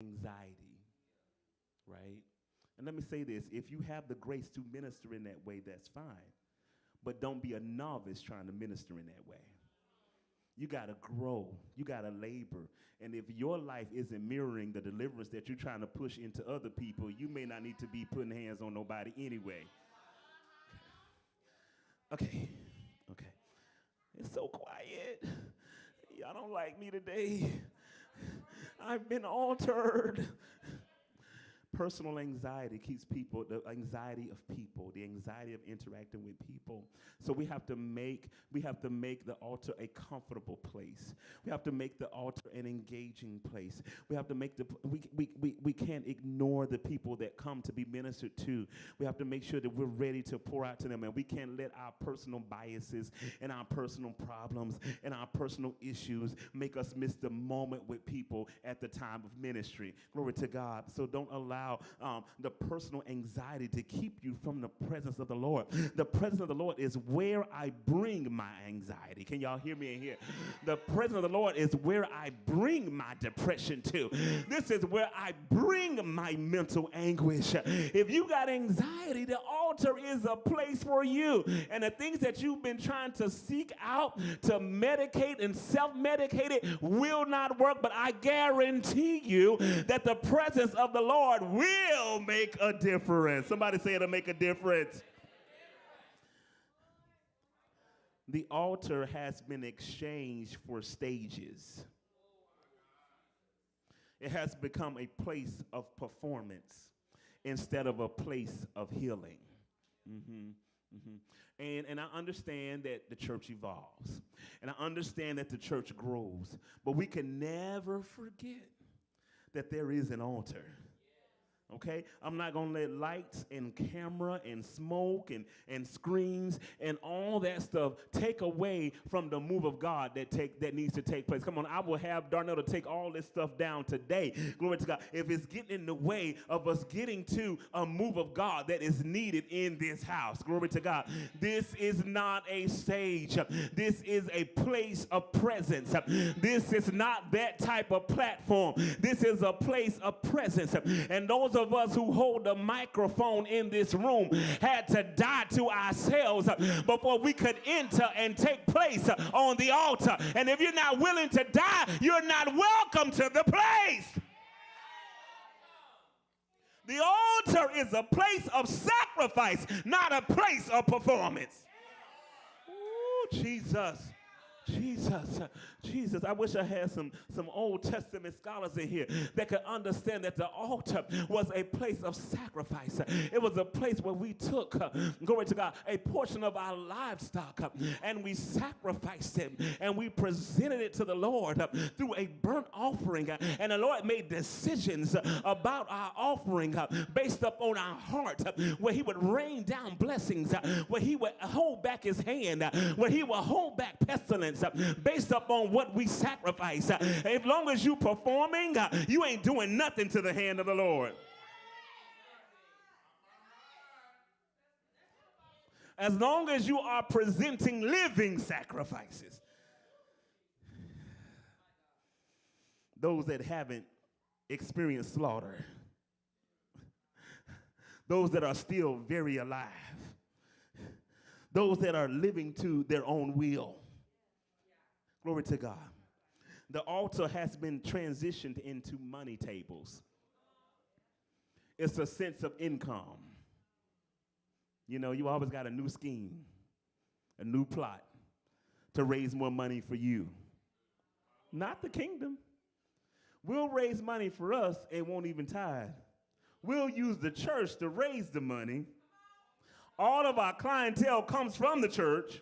anxiety, right? And let me say this, if you have the grace to minister in that way, that's fine. But don't be a novice trying to minister in that way. You got to grow. You got to labor. And if your life isn't mirroring the deliverance that you're trying to push into other people, you may not need to be putting hands on nobody anyway. Okay. Okay. It's so quiet. Y'all don't like me today. I've been altered. Personal anxiety keeps people, the anxiety of people, the anxiety of interacting with people. So we have to make the altar a comfortable place. We have to make the altar an engaging place. We have to make we can't ignore the people that come to be ministered to. We have to make sure that we're ready to pour out to them, and we can't let our personal biases and our personal problems and our personal issues make us miss the moment with people at the time of ministry. Glory to God. So don't allow the personal anxiety to keep you from the presence of the Lord. The presence of the Lord is where I bring my anxiety. Can y'all hear me in here? The presence of the Lord is where I bring my depression to. This is where I bring my mental anguish. If you got anxiety, the altar is a place for you. And the things that you've been trying to seek out to medicate and self-medicate it will not work, but I guarantee you that the presence of the Lord will make a difference. Somebody say it'll make a difference. The altar has been exchanged for stages. It has become a place of performance instead of a place of healing. And I understand that the church evolves. And I understand that the church grows. But we can never forget that there is an altar. Okay? I'm not going to let lights and camera and smoke and screens and all that stuff take away from the move of God that needs to take place. Come on, I will have Darnell to take all this stuff down today. Glory to God. If it's getting in the way of us getting to a move of God that is needed in this house. Glory to God. This is not a stage. This is a place of presence. This is not that type of platform. This is a place of presence. And those of us who hold the microphone in this room had to die to ourselves before we could enter and take place on the altar. And if you're not willing to die, you're not welcome to the place. The altar is a place of sacrifice, not a place of performance. Ooh, Jesus. Jesus, I wish I had some Old Testament scholars in here that could understand that the altar was a place of sacrifice. It was a place where we took, glory to God, a portion of our livestock and we sacrificed it and we presented it to the Lord through a burnt offering. And the Lord made decisions about our offering based upon our heart, where he would rain down blessings, where he would hold back his hand, where he would hold back pestilence based upon what we sacrifice. As long as you performing, you ain't doing nothing to the hand of the Lord. As long as you are presenting living sacrifices. Those that haven't experienced slaughter. Those that are still very alive. Those that are living to their own will. Glory to God. The altar has been transitioned into money tables. It's a sense of income. You know, you always got a new scheme, a new plot to raise more money for you. Not the kingdom. We'll raise money for us and won't even tithe. We'll use the church to raise the money. All of our clientele comes from the church.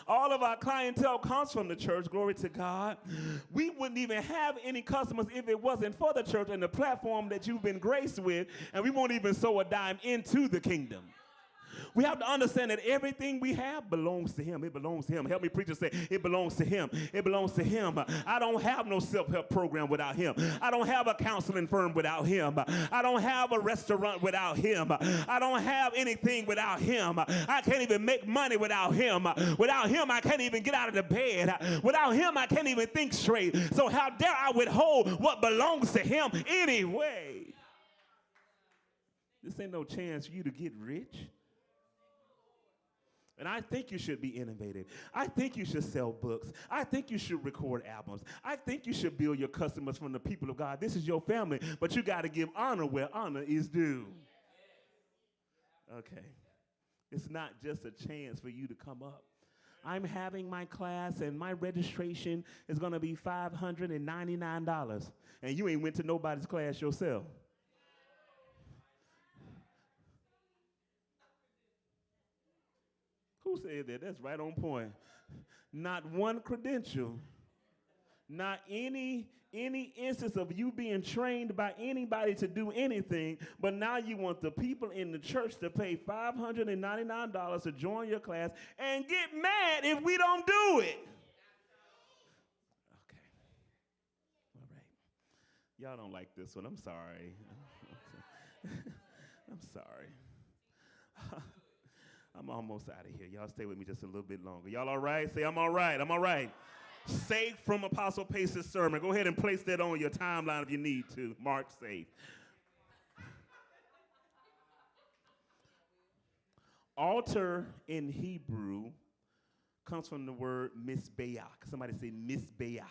All of our clientele comes from the church, glory to God. We wouldn't even have any customers if it wasn't for the church and the platform that you've been graced with, and we won't even sow a dime into the kingdom. We have to understand that everything we have belongs to him. It belongs to him. Help me, preacher, say it belongs to him. It belongs to him. I don't have no self-help program without him. I don't have a counseling firm without him. I don't have a restaurant without him. I don't have anything without him. I can't even make money without him. Without him, I can't even get out of the bed. Without him, I can't even think straight. So how dare I withhold what belongs to him anyway? This ain't no chance for you to get rich. And I think you should be innovative. I think you should sell books. I think you should record albums. I think you should build your customers from the people of God. This is your family, but you got to give honor where honor is due. Okay. It's not just a chance for you to come up. I'm having my class, and my registration is going to be $599, and you ain't went to nobody's class yourself. Who said that? That's right on point. Not one credential, not any instance of you being trained by anybody to do anything, but now you want the people in the church to pay $599 to join your class and get mad if we don't do it. Okay. All right. Y'all don't like this one. I'm sorry. I'm sorry. I'm almost out of here. Y'all stay with me just a little bit longer. Y'all all right? Say, I'm all right. I'm all right. Safe from Apostle Pace's sermon. Go ahead and place that on your timeline if you need to. Mark safe. Altar in Hebrew comes from the word misbeach. Somebody say misbeach.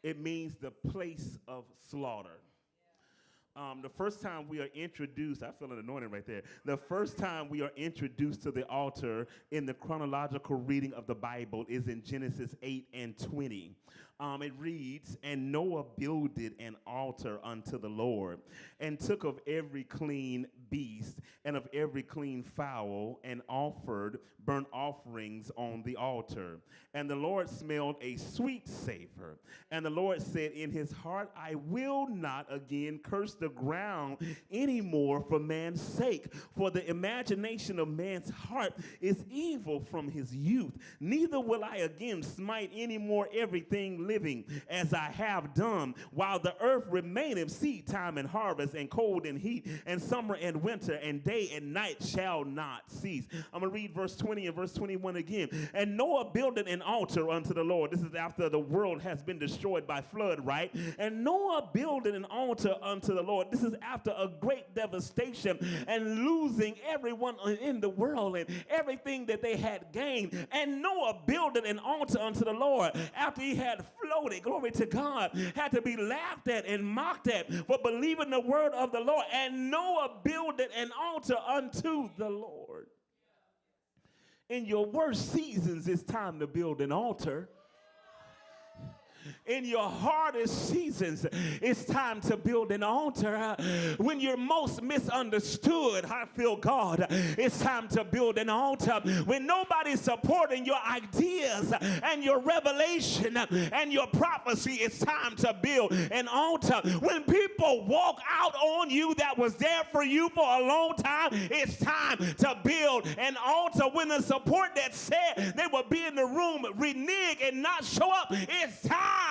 It means the place of slaughter. The first time we are introduced, I feel an anointing right there. The first time we are introduced to the altar in the chronological reading of the Bible is in Genesis 8:20. It reads, "And Noah builded an altar unto the Lord, and took of every clean beast and of every clean fowl, and offered burnt offerings on the altar. And the Lord smelled a sweet savor. And the Lord said in his heart, I will not again curse the ground anymore for man's sake, for the imagination of man's heart is evil from his youth. Neither will I again smite any more everything living, as I have done, while the earth remaineth, seed time and harvest, and cold and heat, and summer and winter, and day and night shall not cease." I'm going to read verse 20 and verse 21 again. "And Noah builded an altar unto the Lord." This is after the world has been destroyed by flood, right? "And Noah builded an altar unto the Lord." This is after a great devastation and losing everyone in the world and everything that they had gained. "And Noah builded an altar unto the Lord," after he had floated, glory to God, had to be laughed at and mocked at for believing the word of the Lord. "And Noah builded an altar unto the Lord." In your worst seasons, it's time to build an altar. In your hardest seasons, it's time to build an altar. When you're most misunderstood, I feel God, it's time to build an altar. When nobody's supporting your ideas and your revelation and your prophecy, it's time to build an altar. When people walk out on you that was there for you for a long time, it's time to build an altar. When the support that said they would be in the room renege and not show up, it's time